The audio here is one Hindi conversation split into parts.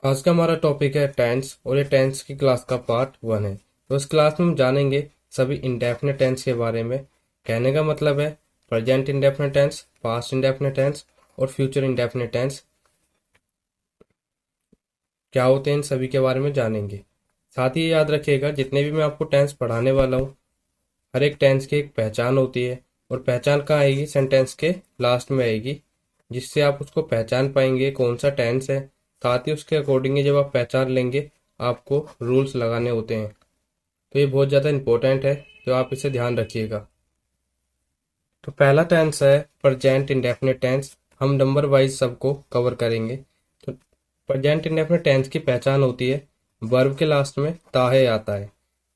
आज का हमारा टॉपिक है टेंस और ये टेंस की क्लास का पार्ट 1 है। तो इस क्लास में हम जानेंगे सभी इंडेफिनिट टेंस के बारे में। कहने का मतलब है present indefinite tense, past indefinite tense और फ्यूचर इंडेफिनिट टेंस क्या होते हैं, इन सभी के बारे में जानेंगे। साथ ही ये याद रखिएगा जितने भी मैं आपको टेंस पढ़ाने वाला हूँ, हर एक टेंस की एक पहचान होती है और पहचान कहाँ आएगी, सेंटेंस के लास्ट में आएगी, जिससे आप उसको पहचान पाएंगे कौन सा टेंस है। साथ ही उसके अकॉर्डिंग जब आप पहचान लेंगे आपको रूल्स लगाने होते हैं। तो ये बहुत ज़्यादा इंपॉर्टेंट है, तो आप इसे ध्यान रखिएगा। तो पहला टेंस है प्रेजेंट इंडेफिनिट टेंस। हम नंबर वाइज सबको कवर करेंगे। तो प्रेजेंट इंडेफिनिट टेंस की पहचान होती है वर्ब के लास्ट में ताहे आता है।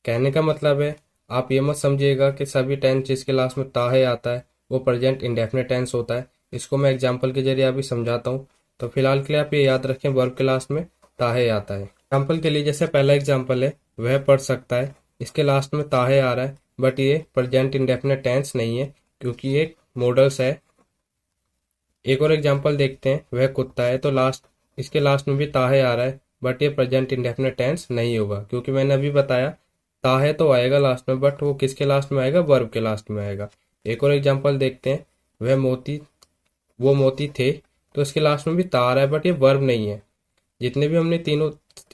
कहने का मतलब है आप ये मत समझिएगा कि सभी टेंस जिसके लास्ट में ताहे आता है वो प्रेजेंट इंडेफिनिट टेंस होता है। इसको मैं एग्जाम्पल के जरिए अभी समझाता हूँ। तो फिलहाल के लिए आप ये याद रखें वर्ब के लास्ट में ताहे आता है। एग्जाम्पल के लिए जैसे पहला एग्जाम्पल है वह पढ़ सकता है, इसके लास्ट में ताहे आ रहा है बट ये प्रेजेंट इंडेफिनिट टेंस नहीं है क्योंकि ये मॉडल्स है। एक और एग्जांपल देखते हैं, वह कुत्ता है, तो लास्ट इसके लास्ट में भी ताहे आ रहा है बट ये प्रेजेंट इंडेफिनिट टेंस नहीं होगा क्योंकि मैंने अभी बताया ताहे तो आएगा लास्ट में बट वो किसके लास्ट में आएगा, वर्ब के लास्ट में आएगा। एक और एग्जांपल देखते हैं, वो मोती थे, तो इसके लास्ट में भी ता आ रहा है बट ये वर्ब नहीं है। जितने भी हमने तीनों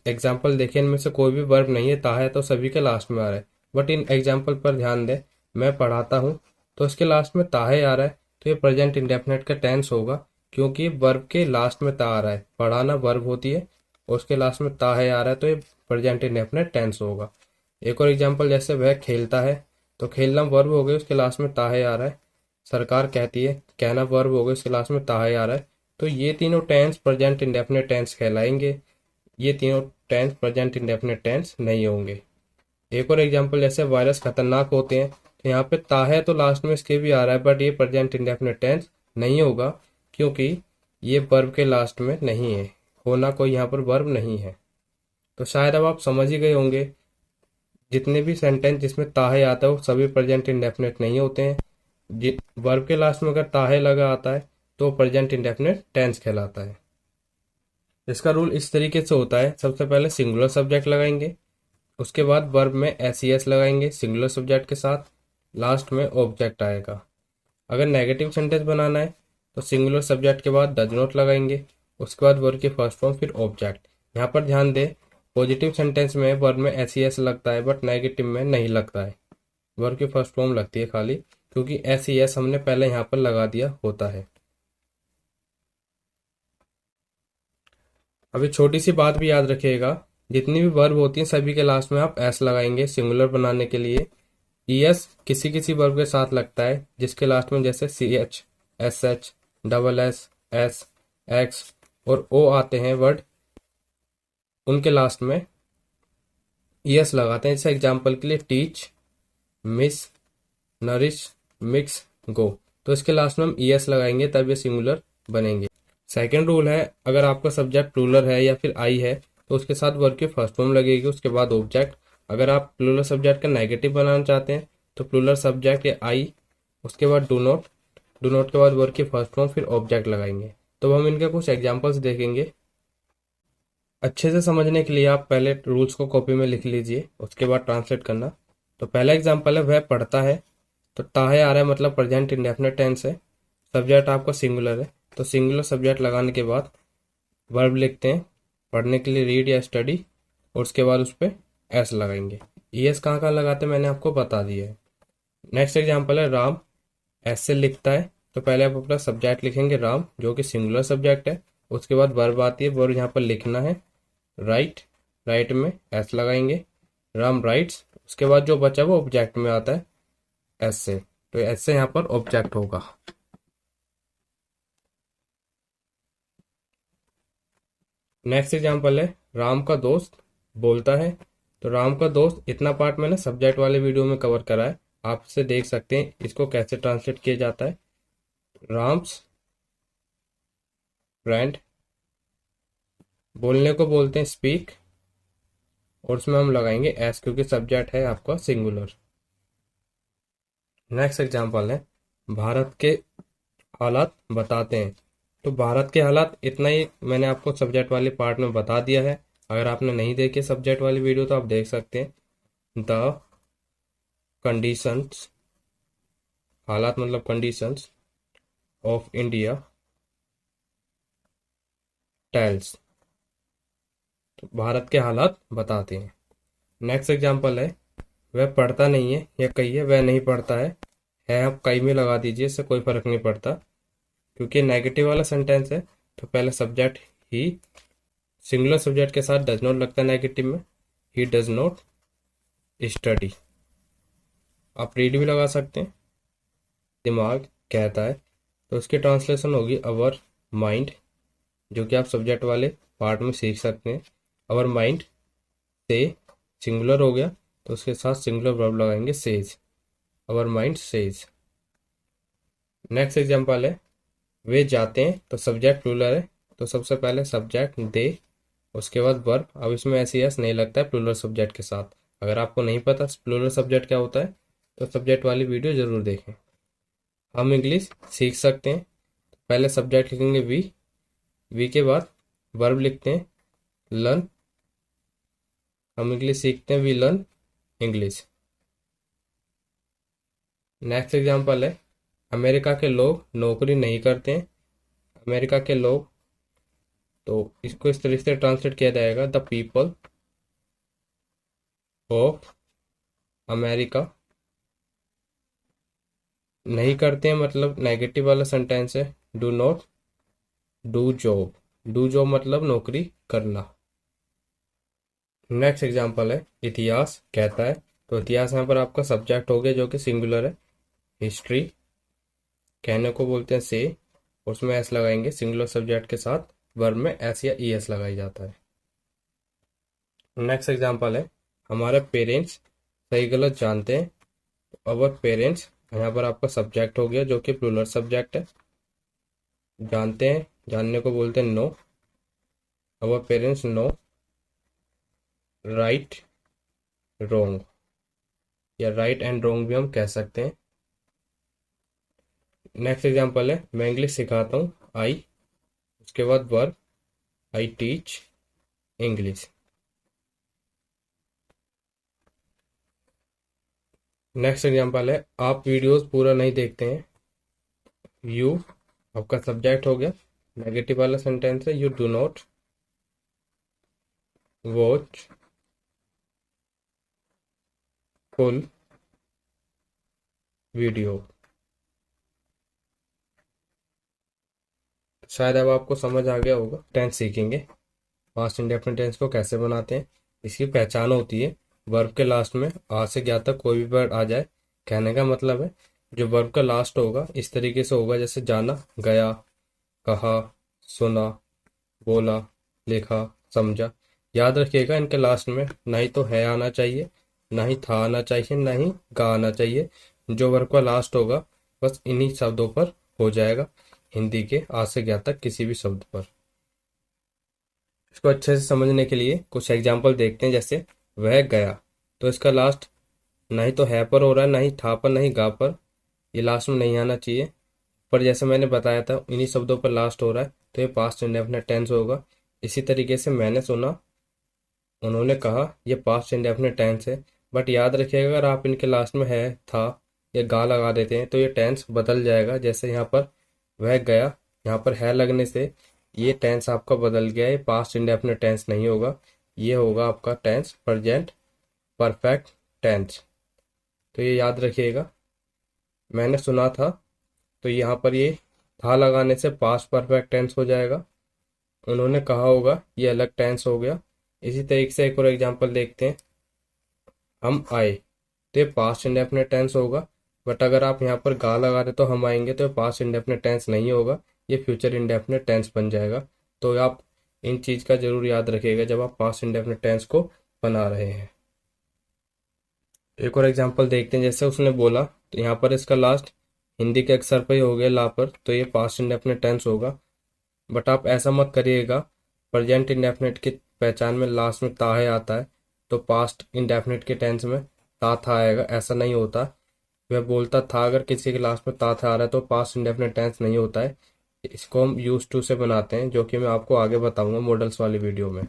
एग्जाम्पल देखे इनमें से कोई भी वर्ब नहीं है, ता है तो सभी के लास्ट में आ रहा है। बट इन एग्जाम्पल पर ध्यान दें, मैं पढ़ाता हूँ तो इसके लास्ट में ता है आ रहा है, तो ये प्रेजेंट इंडेफिनिट का टेंस होगा क्योंकि वर्ब के लास्ट में ता आ रहा है। पढ़ाना वर्ब होती है और उसके लास्ट में ता है आ रहा है, तो ये प्रेजेंट इंडेफिनिट टेंस होगा। एक और एग्जाम्पल जैसे वह खेलता है, तो खेलना वर्ब हो गई, उसके लास्ट में ता है आ रहा है। सरकार कहती है, कहना वर्ब हो गई, उसके लास्ट में ता है आ रहा है। तो ये तीनों टेंस प्रेजेंट इंडेफिनिट टेंस कहलाएंगे। ये तीनों टेंस प्रेजेंट इंडेफिनिट टेंस नहीं होंगे। एक और एग्जांपल जैसे वायरस खतरनाक होते हैं, तो यहाँ पे ता है तो लास्ट में इसके भी आ रहा है बट ये प्रेजेंट इंडेफिनिट टेंस नहीं होगा क्योंकि ये वर्ब के लास्ट में नहीं है, होना कोई यहाँ पर वर्ब नहीं है। तो शायद अब आप समझ ही गए होंगे जितने भी सेंटेंस जिसमें ताहे आता है वो सभी प्रेजेंट इंडेफिनिट नहीं होते हैं। वर्ब के लास्ट में अगर ताहे लगा आता है तो प्रेजेंट इंडेफिनिट टेंस कहलाता है। इसका रूल इस तरीके से होता है, सबसे पहले सिंगुलर सब्जेक्ट लगाएंगे, उसके बाद वर्ब में एस ई एस लगाएंगे सिंगुलर सब्जेक्ट के साथ, लास्ट में ऑब्जेक्ट आएगा। अगर नेगेटिव सेंटेंस बनाना है तो सिंगुलर सब्जेक्ट के बाद डज नॉट लगाएंगे, उसके बाद वर्ब की फर्स्ट फॉर्म फिर ऑब्जेक्ट। यहाँ पर ध्यान दें पॉजिटिव सेंटेंस में वर्ब में एस ई एस लगता है बट नेगेटिव में नहीं लगता है, वर्ब की फर्स्ट फॉर्म लगती है खाली, क्योंकि एस ई एस हमने पहले यहाँ पर लगा दिया होता है। अभी छोटी सी बात भी याद रखिएगा, जितनी भी वर्ब होती हैं सभी के लास्ट में आप एस लगाएंगे सिंगुलर बनाने के लिए। ई एस किसी किसी वर्ब के साथ लगता है जिसके लास्ट में जैसे C H, S H, double S, S, X और ओ आते हैं वर्ड, उनके लास्ट में ई एस लगाते हैं। जैसे एग्जाम्पल के लिए टीच, मिस, नरिश, मिक्स, गो, तो इसके लास्ट में हम ई एस लगाएंगे तब ये सिंगुलर बनेंगे। सेकेंड रूल है, अगर आपका सब्जेक्ट प्लूरल है या फिर आई है तो उसके साथ वर्ब की फर्स्ट फॉर्म लगेगी, उसके बाद ऑब्जेक्ट। अगर आप प्लूरल सब्जेक्ट का नेगेटिव बनाना चाहते हैं तो प्लूरल सब्जेक्ट या आई, उसके बाद डू नॉट, डू नॉट के बाद वर्ब की फर्स्ट फॉर्म फिर ऑब्जेक्ट लगाएंगे। तो हम इनके कुछ एग्जाम्पल्स देखेंगे। अच्छे से समझने के लिए आप पहले रूल्स को कॉपी में लिख लीजिए, उसके बाद ट्रांसलेट करना। तो पहला एग्जाम्पल है वह पढ़ता है, तो ताहे आ रहा है मतलब प्रेजेंट इंडेफिनिट टेंस है, सब्जेक्ट आपका सिंगुलर है, तो सिंगुलर सब्जेक्ट लगाने के बाद वर्ब लिखते हैं पढ़ने के लिए रीड या स्टडी, और उसके बाद उस पर एस लगाएंगे। ई एस कहाँ कहाँ लगाते हैं मैंने आपको बता दिया है। नेक्स्ट एग्जाम्पल है राम एस से लिखता है, तो पहले आप अपना सब्जेक्ट लिखेंगे राम जो कि सिंगुलर सब्जेक्ट है, उसके बाद वर्ब आती है, वर्ब यहाँ पर लिखना है राइट, राइट में एस लगाएंगे, राम राइट्स, उसके बाद जो बचा वो ऑब्जेक्ट में आता है एस से, तो एस से यहाँ पर ऑब्जेक्ट होगा। नेक्स्ट एग्जाम्पल है राम का दोस्त बोलता है, तो राम का दोस्त इतना पार्ट मैंने सब्जेक्ट वाले वीडियो में कवर करा है, आप इसे देख सकते हैं इसको कैसे ट्रांसलेट किया जाता है। राम्स फ्रेंड, बोलने को बोलते हैं स्पीक, और उसमें हम लगाएंगे एस क्योंकि सब्जेक्ट है आपका सिंगुलर। नेक्स्ट एग्जाम्पल है भारत के हालात बताते हैं, तो भारत के हालात इतना ही मैंने आपको सब्जेक्ट वाले पार्ट में बता दिया है। अगर आपने नहीं देखी सब्जेक्ट वाली वीडियो तो आप देख सकते हैं। द कंडीशंस, हालात मतलब कंडीशंस ऑफ इंडिया टेल्स, तो भारत के हालात बताते हैं। नेक्स्ट एग्जांपल है, वह पढ़ता नहीं है, या कहिए वह नहीं पढ़ता है आप कई में लगा दीजिए, इससे कोई फर्क नहीं पड़ता क्योंकि नेगेटिव वाला सेंटेंस है। तो पहले सब्जेक्ट ही सिंगुलर सब्जेक्ट के साथ डज नॉट लगता है नेगेटिव में, ही डज नॉट स्टडी। आप रीड भी लगा सकते हैं, दिमाग कहता है, तो उसकी ट्रांसलेशन होगी अवर माइंड, जो कि आप सब्जेक्ट वाले पार्ट में सीख सकते हैं। अवर माइंड से सिंगुलर हो गया तो उसके साथ सिंगुलर वर्ब लगाएंगे says, our mind says. Next example है, वे जाते हैं, तो सब्जेक्ट प्लूरल है, तो सबसे पहले सब्जेक्ट दे, उसके बाद वर्ब। अब इसमें ऐसी एस नहीं लगता है प्लूरल सब्जेक्ट के साथ। अगर आपको नहीं पता प्लूरल सब्जेक्ट क्या होता है तो सब्जेक्ट वाली वीडियो जरूर देखें। हम इंग्लिश सीख सकते हैं, पहले सब्जेक्ट लिखेंगे वी के बाद वर्ब लिखते हैं लर्न। हम इंग्लिश सीखते हैं, we learn English. Next example है, अमेरिका के लोग नौकरी नहीं करते हैं। अमेरिका के लोग, तो इसको इस तरीके से ट्रांसलेट किया जाएगा, द पीपल ऑफ अमेरिका नहीं करते हैं, मतलब नेगेटिव वाला सेंटेंस है, do not do job. Do job मतलब नौकरी करना। नेक्स्ट एग्जांपल है, इतिहास कहता है, तो इतिहास यहाँ पर आपका सब्जेक्ट हो गया जो कि सिंगुलर है। हिस्ट्री कहने को बोलते हैं से, उसमें एस लगाएंगे सिंगुलर सब्जेक्ट के साथ, वर्ब में एस या ई एस लगाई जाता है। नेक्स्ट एग्जांपल है, हमारे पेरेंट्स सही गलत जानते हैं। अवर पेरेंट्स यहाँ पर आपका सब्जेक्ट हो गया जो कि प्लूरल सब्जेक्ट है। जानते हैं, जानने को बोलते हैं know, our parents know right wrong, या राइट एंड रोंग भी हम कह सकते हैं। नेक्स्ट एग्जांपल है, मैं इंग्लिश सिखाता हूँ, आई, उसके बाद verb, I teach English. Next example है, आप वीडियोस पूरा नहीं देखते हैं। यू आपका सब्जेक्ट हो गया, नेगेटिव वाला सेंटेंस है, you do not watch full video. शायद अब आपको समझ आ गया होगा। टेंस सीखेंगे, पास्ट इंडेफिनिट टेंस को कैसे बनाते हैं। इसकी पहचान होती है वर्ब के लास्ट में आ से क्या तक कोई भी वर्ड आ जाए। कहने का मतलब है जो वर्ब का लास्ट होगा इस तरीके से होगा, जैसे जाना, गया, कहा, सुना, बोला, लिखा, समझा। याद रखिएगा इनके लास्ट में ना ही तो है आना चाहिए, ना ही था आना चाहिए, ना ही गा आना चाहिए। जो वर्ब का लास्ट होगा बस इन्हीं शब्दों पर हो जाएगा, हिंदी के आ से क्या तक किसी भी शब्द पर। इसको अच्छे से समझने के लिए कुछ एग्जाम्पल देखते हैं। जैसे वह गया, तो इसका लास्ट ना ही तो है पर हो रहा है, ना ही था पर, ना ही गा पर, ये लास्ट में नहीं आना चाहिए। पर जैसे मैंने बताया था इन्हीं शब्दों पर लास्ट हो रहा है तो ये पास्ट इंडेफिनिट टेंस होगा। इसी तरीके से मैंने सुना, उन्होंने कहा, ये पास्ट इंडेफिनिट टेंस है। बट याद रखिएगा अगर आप इनके लास्ट में है, था या गा लगा देते हैं तो ये टेंस बदल जाएगा। जैसे यहाँ पर वह गया, यहाँ पर है लगने से ये टेंस आपका बदल गया है, पास्ट इंडेफिनिट टेंस नहीं होगा, ये होगा आपका टेंस प्रेजेंट परफेक्ट टेंस। तो ये याद रखिएगा। मैंने सुना था, तो यहाँ पर ये था लगाने से पास्ट परफेक्ट टेंस हो जाएगा। उन्होंने कहा होगा, ये अलग टेंस हो गया। इसी तरीके से एक और एग्जांपल देखते हैं, हम आए, तो ये पास्ट इंडेफिनिट टेंस होगा। बट अगर आप यहाँ पर गा लगा दे तो हम आएंगे, तो पास्ट इंडेफिनिट टेंस नहीं होगा, ये फ्यूचर इंडेफिनिट टेंस बन जाएगा। तो आप इन चीज का जरूर याद रखिएगा जब आप पास्ट इंडेफिनिट टेंस को बना रहे हैं। एक और एग्जांपल देखते हैं, जैसे उसने बोला, तो यहाँ पर इसका लास्ट हिंदी के अक्षर पर ही हो गया ला पर, तो ये पास्ट इंडेफिनिट टेंस होगा। बट आप ऐसा मत करिएगा, प्रेजेंट इंडेफिनिट की पहचान में लास्ट में ता है आता है, तो पास्ट इंडेफिनिट के टेंस में ता था आएगा, ऐसा नहीं होता। वह बोलता था, अगर किसी के लास्ट में ता था आ रहा है तो पास्ट इंडेफिनिट टेंस नहीं होता है। इसको हम यूज टू से बनाते हैं, जो कि मैं आपको आगे बताऊंगा मॉडल्स वाली वीडियो में।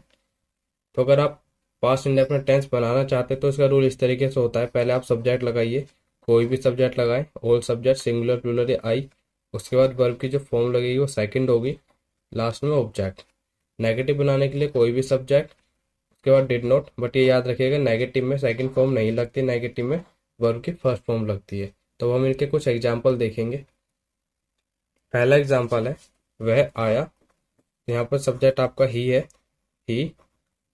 तो अगर आप पास्ट इंडेफिनिट टेंस बनाना चाहते हैं तो इसका रूल इस तरीके से होता है। पहले आप सब्जेक्ट लगाइए, कोई भी सब्जेक्ट लगाएं, ऑल सब्जेक्ट सिंगुलर प्लूरल या आई। उसके बाद वर्ब की जो फॉर्म लगेगी वो सेकंड होगी, लास्ट में ऑब्जेक्ट। नेगेटिव बनाने के लिए कोई भी सब्जेक्ट, उसके बाद डिड नॉट। बट ये याद रखिएगा नेगेटिव में सेकंड फॉर्म नहीं लगती, नेगेटिव में वर्ब की फर्स्ट फॉर्म लगती है। तो हम इनके कुछ एग्जाम्पल देखेंगे। पहला एग्जाम्पल है वह आया। यहाँ पर सब्जेक्ट आपका ही है, ही।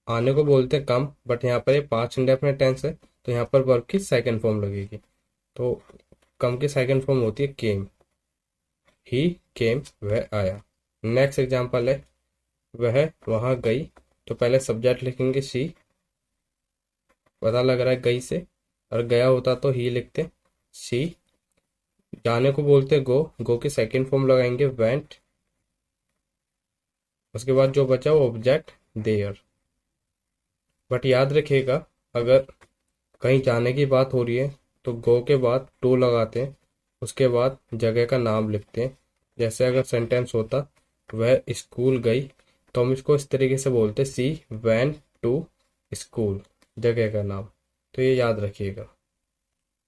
आने को बोलते हैं कम, बट यहाँ पर ये पास्ट इंडेफिनिट टेंस है, तो यहाँ पर वर्ब की सेकंड फॉर्म लगेगी। तो कम की सेकंड फॉर्म होती है केम, ही केम, वह आया। नेक्स्ट एग्जाम्पल है वह वहां गई। तो पहले सब्जेक्ट लिखेंगे शी, पता लग रहा है गई से, और गया होता तो ही लिखते शी। जाने को बोलते गो, गो की सेकंड फॉर्म लगाएंगे वेंट। उसके बाद जो बचा वो ऑब्जेक्ट देयर। बट याद रखिएगा अगर कहीं जाने की बात हो रही है तो गो के बाद टू लगाते हैं, उसके बाद जगह का नाम लिखते हैं। जैसे अगर सेंटेंस होता वह स्कूल गई, तो हम इसको इस तरीके से बोलते सी वैन टू स्कूल, जगह का नाम। तो ये याद रखिएगा।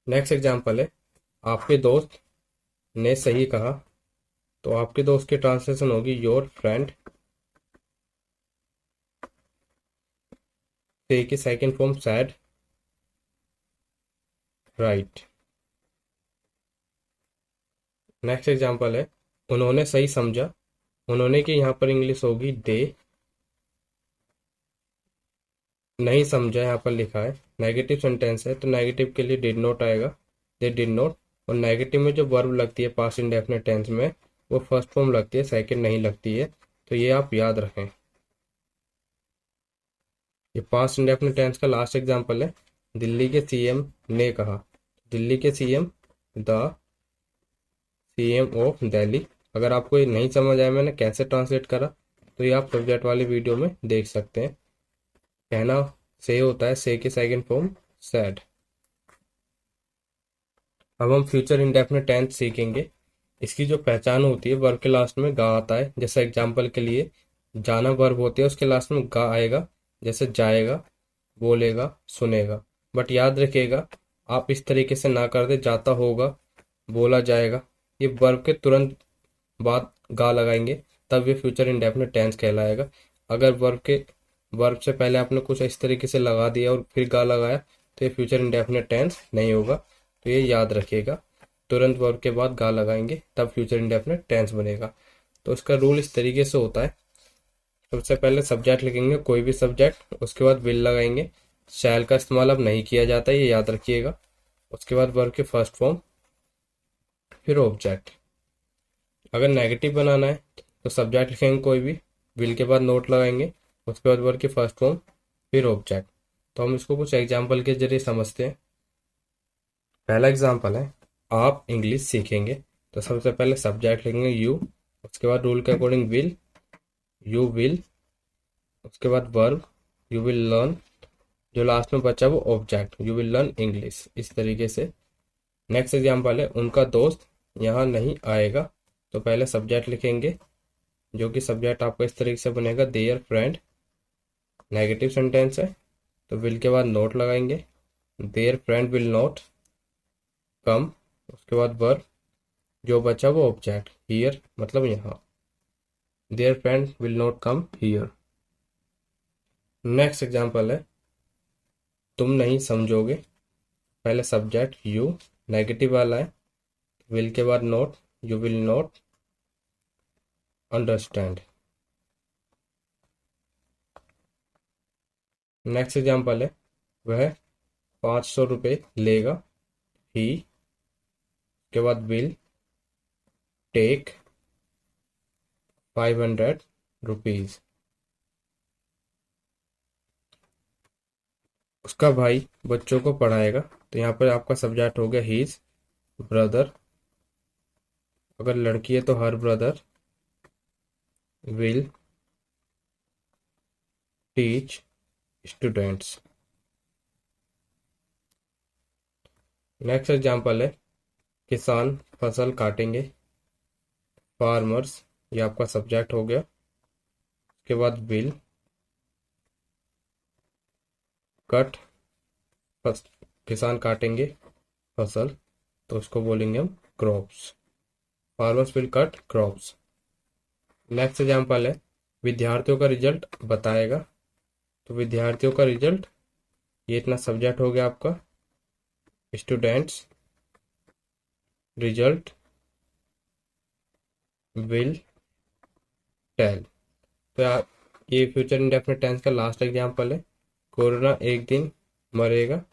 नेक्स्ट एग्जाम्पल है आपके दोस्त ने सही कहा। तो आपके दोस्त की ट्रांसलेशन होगी योर फ्रेंड। से की second form sad, right. Next example है उन्होंने सही समझा। उन्होंने की यहाँ पर इंग्लिश होगी दे। नहीं समझा यहाँ पर लिखा है, नेगेटिव सेंटेंस है तो नेगेटिव के लिए डिड नॉट आएगा, दे डिड नॉट। और नेगेटिव में जो वर्ब लगती है पास्ट इंडेफिनिट टेंस में वो फर्स्ट फॉर्म लगती है, सेकंड नहीं लगती है। तो ये आप याद रखें। ये पास्ट इंडेफिनिट टेंस का लास्ट एग्जांपल है दिल्ली के सीएम ने कहा। दिल्ली के CM, the CM of Delhi. अगर आपको ये नहीं समझ आया मैंने कैसे ट्रांसलेट करा, तो ये आप सब्जेक्ट वाली वीडियो में देख सकते हैं। कहना से होता है, से की सेकंड फॉर्म सैड। अब हम फ्यूचर इंडेफिनिट टेंस सीखेंगे। इसकी जो पहचान होती है वर्ब के लास्ट में गा आता है। जैसे एग्जाम्पल के लिए जाना वर्ब होती है, उसके लास्ट में गा आएगा। जैसे जाएगा, बोलेगा, सुनेगा। बट याद रखिएगा आप इस तरीके से ना कर दे जाता होगा, बोला जाएगा। ये वर्ब के तुरंत बाद गा लगाएंगे, तब ये फ्यूचर इंडेफिनिट टेंस कहलाएगा। अगर वर्ब से पहले आपने कुछ इस तरीके से लगा दिया और फिर गा लगाया तो ये फ्यूचर इंडेफिनिट टेंस नहीं होगा। तो ये याद रखिएगा, तुरंत वर्ब के बाद गा लगाएंगे तब फ्यूचर इंडेफिनिट टेंस बनेगा। तो इसका रूल इस तरीके से होता है। सबसे पहले सब्जेक्ट लिखेंगे, कोई भी सब्जेक्ट, उसके बाद विल लगाएंगे। शैल का इस्तेमाल अब नहीं किया जाता, ये याद रखिएगा। उसके बाद वर्ब की फर्स्ट फॉर्म, फिर ऑब्जेक्ट। अगर नेगेटिव बनाना है तो सब्जेक्ट लिखेंगे कोई भी, विल के बाद नोट लगाएंगे, उसके बाद वर्ब की फर्स्ट फॉर्म, फिर ऑब्जेक्ट। तो हम इसको कुछ एग्जाम्पल के जरिए समझते हैं। पहला एग्जाम्पल है आप इंग्लिश सीखेंगे। तो सबसे पहले सब्जेक्ट लिखेंगे यू, उसके बाद रूल के अकॉर्डिंग विल, यू विल। उसके बाद वर्ब, यू विल लर्न। जो लास्ट में बचा वो object, you will learn English. इस तरीके से। नेक्स्ट एग्जाम्पल है उनका दोस्त यहाँ नहीं आएगा। तो पहले सब्जेक्ट लिखेंगे, जो कि सब्जेक्ट आपका इस तरीके से बनेगा देयर फ्रेंड। नेगेटिव सेंटेंस है तो विल के बाद नोट लगाएंगे, there friend will not come. उसके बाद वर्ब, जो बचा वो ऑब्जेक्ट, हियर मतलब यहाँ, there friend will not come here. Next example है तुम नहीं समझोगे। पहले सब्जेक्ट यू, नेगेटिव वाला है, विल के बाद note, you will not understand. Next example है वह 500 रुपये लेगा, ही के बाद विल टेक 500 रुपीज। उसका भाई बच्चों को पढ़ाएगा। तो यहाँ पर आपका सब्जेक्ट हो गया हीज ब्रदर। अगर लड़की है तो her brother will teach students. Next example है किसान फसल काटेंगे, फार्मर्स ये आपका सब्जेक्ट हो गया। उसके बाद विल कट, किसान काटेंगे फसल, तो उसको बोलेंगे हम crops. Farmers will cut crops. Next example है विद्यार्थियों का रिजल्ट बताएगा। तो विद्यार्थियों का रिजल्ट, ये इतना सब्जेक्ट हो गया आपका। Students result will tell. तो आप, ये फ्यूचर इंडेफिनिट टेंस का लास्ट एग्जाम्पल है। कोरोना एक दिन मरेगा,